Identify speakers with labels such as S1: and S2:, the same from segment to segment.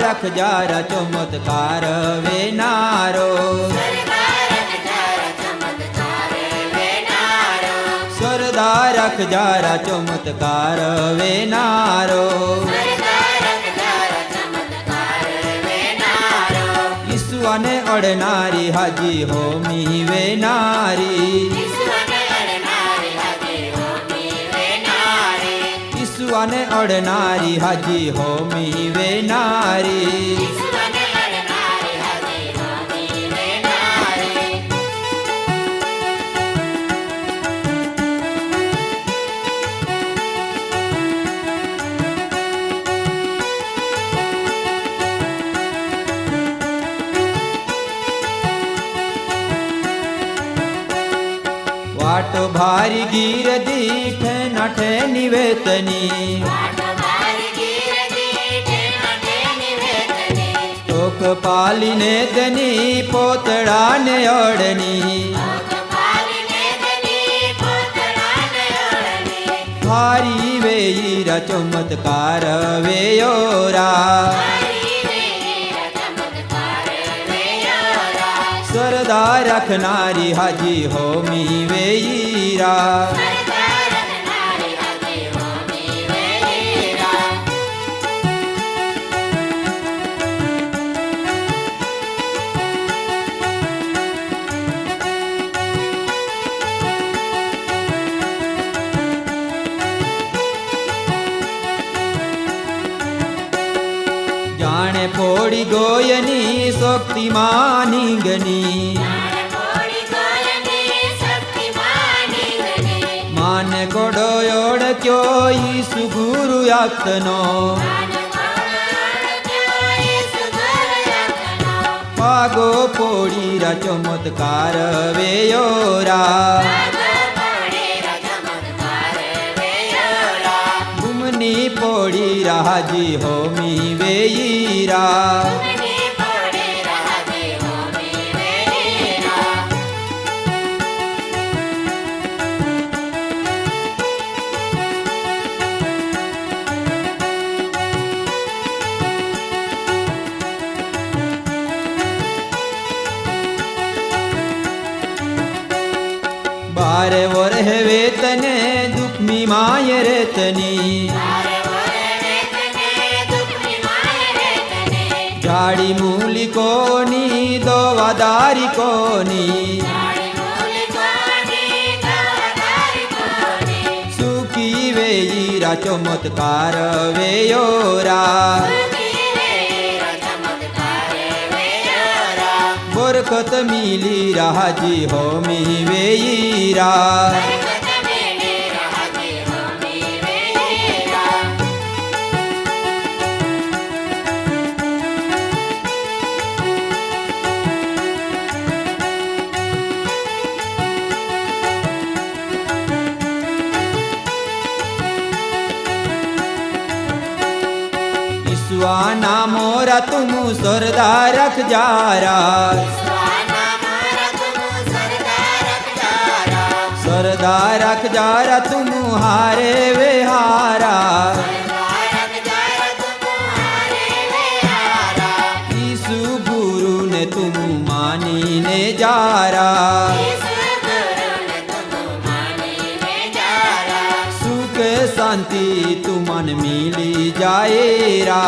S1: રખ જારા ચમત્કાર વેનારો, સરદાર રખ જારા ચમત્કાર વેનારો, ઈસુઆને અડનારી હાજી હોમી વેનારી, ઈસુઆને અડનારી હાજી હોમી વેનારી, वाट भारी गिर दीठ नठे निवेतनी, टोक पाली ने दनी पोतड़ा ने अड़नी, भारी वेईरा चमत्कार वेयोरा, सरदार रखनारी हाजी होमी वेईरा, जाने पोड़ी गोयनी शक्तिमानी गनी, मान कोडो ओळख्यो ईसु गुरु यातनो, पागो पोड़ीरा चमत्कार वेयोरा, गुमनी पोड़ीरा हाजी होमी वेईरा, बारे वरहे वेतने दुखमी माय रेतनी, झाड़ी मूली कोनी दोवादारी कोनी, सुखी वेईरा चमत्कार वेयोरा, बरकत मिली हाजी होमी वेईरा, ईसुआना मोरा तुम सरदार रख जारा, सरदार रख जारा तुम हारे वे हारा, ईसु गुरु ने तुम मानी ने जारा, सुख शांति तुमन मिली जाएरा,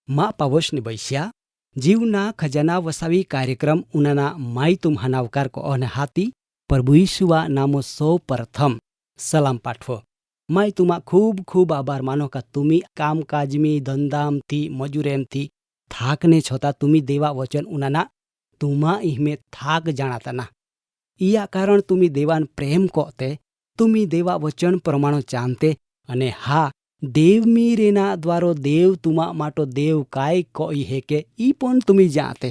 S2: मा पावसनी बैश्या जीवना खजाना वसावी कार्यक्रम उनाना माई तुम हनावकार को अन हाती प्रभु यीशुवा नामो सौ प्रथम सलाम पाठव। माई तुमा खूब खूब आभार मानो का तुम्ही कामकाजमी धंधामथी मजुरेमथी थाकने छोता तुम्ही देवा वचन उनाना तुमा इहमे थाक जाणाताना इया कारण तुम्ही देवान प्रेम कोते तुम्ही देवा वचन प्रमाणो जानते अने हा देव मीरेना द्वारो देव तुमा माटो देव काय कोई है के ई पण तुम्ही जाते।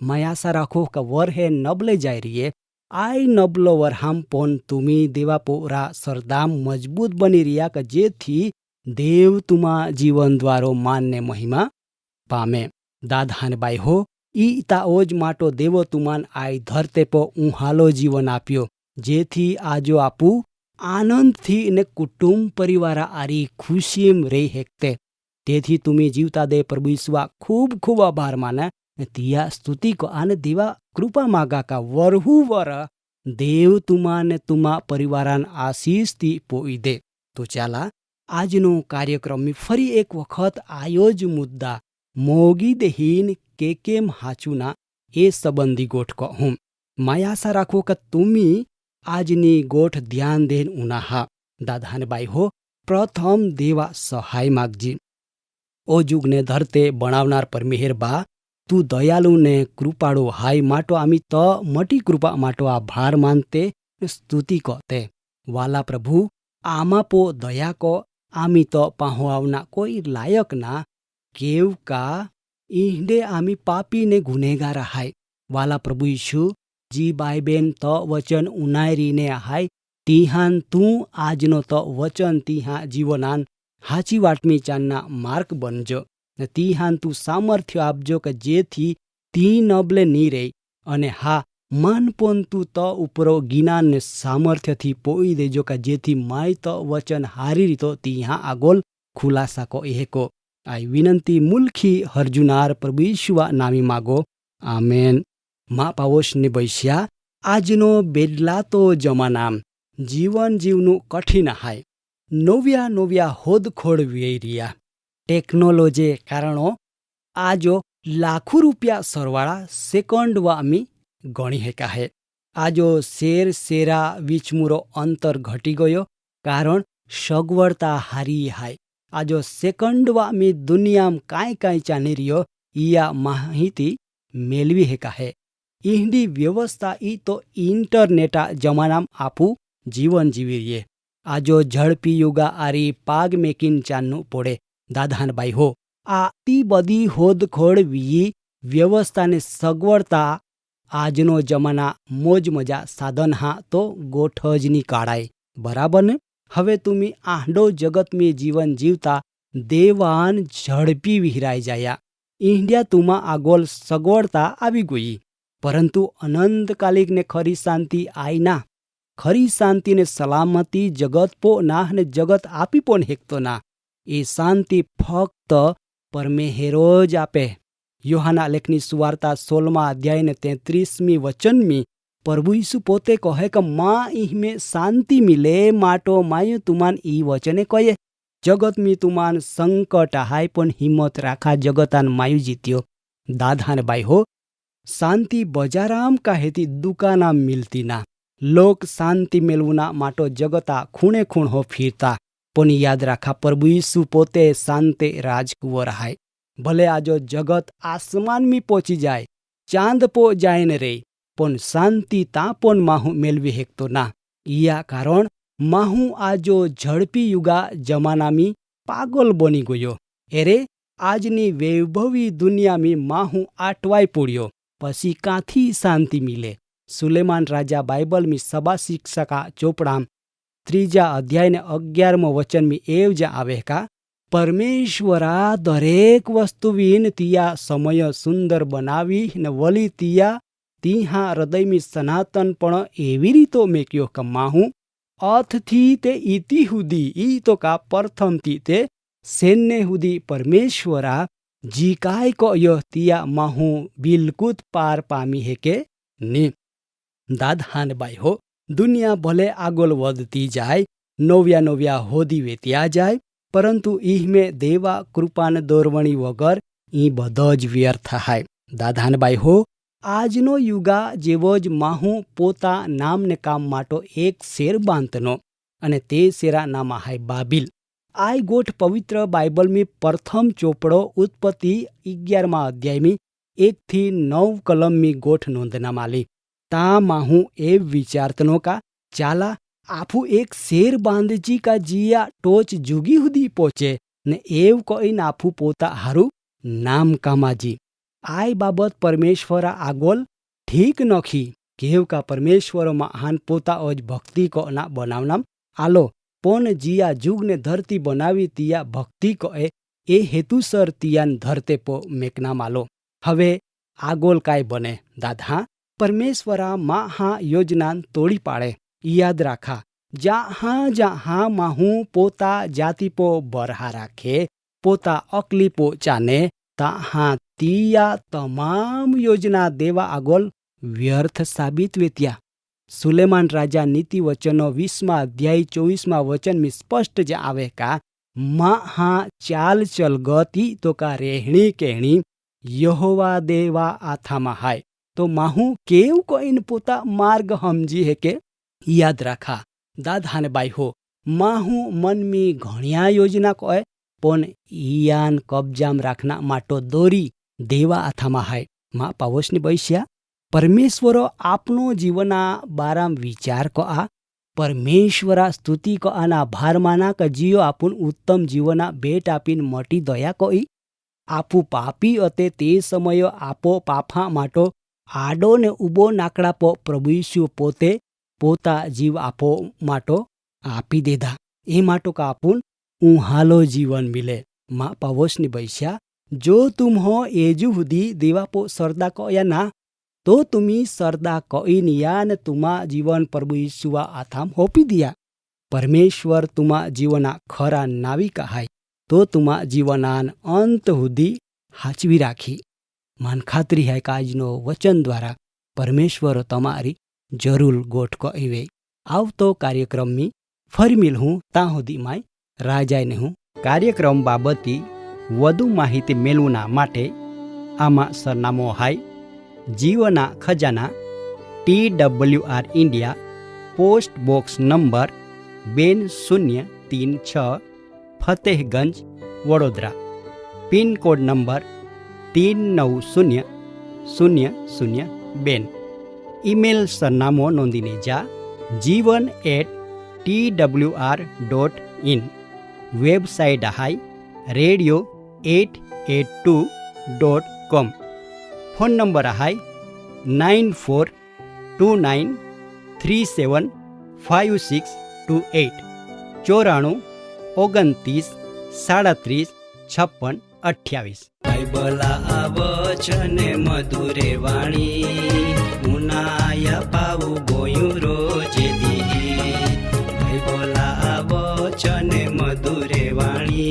S2: मैं आशा राखो का वर है नबले जाय रही आई नबलो वर हम पण तुम्ही देवा पोरा सरदाम मजबूत बनी रिया का जे थी देव तुमा जीवन द्वारो मान ने महिमा पामे। दादान बाई हो ई ताओज माटो देवो तुमान आई धरते पो उहालो जीवन आप्यो, जेथी आजो आपू आनंद थी ने कुटुंब परिवार आरी खुशीम रही हेकते। तेथी तुमी जीवता दे प्रभु ईश्वा खूब खूब आभार माने तिया स्तुति को आने देवा कृपा मागा का वरहु वर देव तुमा ने तुमा परिवारान आशीष थी पोई दे। तो चाला આજનો કાર્યક્રમની ફરી એક વખત આયો જ મુદ્દા મોગી દેહીન કે કેમ હાચુના એ સંબંધી ગોઠ કહું. માય આશા રાખો કે તુમી આજની ગોઠ ધ્યાન દેન ઉનાહા. દાદાને બાઈ હો પ્રથમ દેવા સહાય માગજી. ઓ જુગને ધરતે બનાવનાર પરમેહેર બા તું દયાલુ ને કૃપાળુ હાય માટો આમી તો મટી કૃપા માટો આભાર માનતે સ્તુતિ કહતે. વાલા પ્રભુ આમાં પો દયા કો आमी तो पाहुआवना कोई लायक ना केव का इहडे आमी पापी ने गुनेगार हाय. वाला प्रभु यीशु जी बाई बेन तो वचन उनायरी ने हाय तिहान तू आजनो तो वचन तिहा जीवनान हाची वाटमी चांदना मार्ग बनजो. तिहान तू सामर्थ्य आपजो के जेथी ती नबले नी रही अने हा मन पोन तू तो उपरो ज्ञान ने सामर्थ्य थी पोई देजो का जेथी माय तो वचन हारी रीतो तिहा आगोल खुलासा को एको. आई विनंती मुल्खी हरजुनार प्रभु यीशुआ नामी मागो आमेन. मा पावोश ने बैश्या आजनो बेडला तो जमानाम जीवन जीवनु कठिन हाय. नव्या नव्या होदखोड़ वेरिया टेक्नोलॉजी कारणो आजो लाखों रुपया सरवाड़ा सेकंड वामी गणी हेका है. आजो शेर शेरा विचमुरो अंतर घटी गयो कारण सगवड़ता हारी हाय. आजो सेकंड वामी दुनिया में काई काई चाने रियो या माहिती मेलवी हेका है. इहडी व्यवस्था ई तो इंटरनेटा जमानाम आपू जीवन जीवी रिये. आजो झड़पी युगा आरी पाग मेकिन चानू पोड़े. दादान बाई हो आती बदी होद खोड़ वी व्यवस्था ने सगवड़ता આજનો જમાના મોજ મજા સાધન હા તો ગોઠજની કાળાય. બરાબર ને? હવે તુમી આંડો જગત में जीवन जीवता देवान झड़पी विहराई जाया. इंडिया तुमा आगोल सगवड़ता आवी गई परंतु अनंतकालिक ने खरी शांति आई ना. खरी शांति ने सलामती जगत पो ना ने जगत आपी पोन हेकतो ना. ए शांति फक्त परमेहेरो ज आपे. योहाना लेखनी सुवार्ता 16 अध्याय ने 33 वचन में प्रभु यीशु पोते कहे कि माँ इह में शांति मिले माटो मायु तुमान ई वचने कहे जगत में तुमान संकट हाय पण हिम्मत राखा जगतान मायु जीत्यो. दादान बाई हो शांति बजाराम काहेती दुकाना मिलती ना. लोक शांति मेलवुना माटो जगता खूणे खूण हो फिरता पण याद राखा प्रभु यीशु पोते शांति राजकुंवर हाय. भले आजो जगत आसमान में पहुंची जाए चांद पो जाए न रे पण शांति तापोन माहू मेलवी हेकतो ना. या कारण माहू आजो झड़पी युगा जमाना में पागल बनी गयो. एरे आजनी वैभवी दुनिया में माहू आटवाई पड़ियो पसी काथी शांति मिले. सुलेमान राजा बाइबल में सभा शिक्षका चोपड़ा 3 अध्याय ने 11 वचन में एवज आवे का परमेश्वरा दरेक वस्तुवीन तिया समय सुंदर बनावी ने वली तिया तिहा हृदय में सनातनपण एवी रीतो मेक्यो कमाहू अथ थी ते इति हुदी ई तो का प्रथम थी ते सेन्ने हुदी परमेश्वरा जीकाय को यो तिया माहू बिलकुत पार पामी है के ने. दादान बाई हो दुनिया भले आगोल वधती जाए नव्या नव्या होदी वेत्या जाए परंतु इह में देवा कृपान दोरवणी वगर ई बधोज व्यर्थ हाय. दादान बाई हो આજનો યુગા જેવો જ માહુ પોતા નામને કામ માટો એક શેર બાંધનો અને તે શેરા નામ હાય બાબિલ. આ ગોઠ પવિત્ર બાઇબલ में प्रथम ચોપડો उत्पत्ति 11 अध्याय में 1-9 कलम में गोठ नोंदना माली. ता माहू ए विचारतनो का चाला आपू एक शेर बांधजी का जिया टोच जुगी हुदी पहुंचे ने एव कोई नाफू पोता हारू नाम कामाजी. आय बाबत परमेश्वर आगोल ठीक नखी केव का परमेश्वर महान पोता ओज भक्ति को ना बनावनाम आलो પણ जिया जुग ने धरती बनावी तिया भक्ति कहे ए हेतुसर तियान धरते पो मेकना मालो। हवे आगोल काय बने दादा परमेश्वरा मा हा योजना तोड़ी पाड़े। याद राखा जहाँ जहाँ माहू पोता जाति पो बरहा राखे पोता अकली पो चाने तहाँ तिया तमाम योजना देवा आगोल व्यर्थ साबित वेत्या। सुलेमान राजा नीति वचनो 20 अध्याय 24 वचन में स्पष्ट ज आवे का माँ हाँ चाल चल गति तो का रेहणी कहणी यहोवा देवा आथामा हाय। तो माहू केव को इन पोता मार्ग हमजी है के याद राखा दादा ने बाई हो माहू मन में घणिया योजना कहे पण ईयान कब्जाम राखना माटो दोरी देवा आथामा हाय। माँ पावसनी बैश्या परमेश्वरो आपनो जीवना बाराम विचार को आ परमेश्वरा स्तुति को आना भार माना का जियो आपुन उत्तम जीवना भेट आपीन मटी दया कोई आपू पापी अते ते समयो आपो पाफा माटो आडो ने उबो नाकड़ा पो प्रभु यीशु पोते पोता जीव आपो माटो आपी देदा ए माटो का आपुन उहालो जीवन मिले। माँ पावसनी बैश्या जो तुम हो एजु हुदी देवा पो सरदा को या ना तो तुम्ही सरदा कईन यान तुमा जीवन प्रभु यीशुवा आथाम होपी दिया। परमेश्वर तुमा जीवना खरा नाविका हाय तो तुमा जीवनान अंत हुदी हाचवी राखी। मन खातरी है का आजनो वचन द्वारा परमेश्वर तमारी जरूर गोठ को एवे आवतो कार्यक्रम में फरी मिलूं ता हुदी माय राजाय ने हूँ कार्यक्रम बाबती વધુ માહિતી મેળવના માટે આમાં સરનામો હાય જીવના ખજાના TWR India post box number 2036 Fatehganj Vadodara pincode number 390002 email સરનામો નોંધીને जा jivan@twr.in વેબસાઇટ હાય radio882.com फोन नंबर है 9429375628 94 29 37 56 28। बाइबला वचन मधुरे वाणी मुनाया पाऊ गोयु रोजे दी बाइबला वचन मधुरे वाणी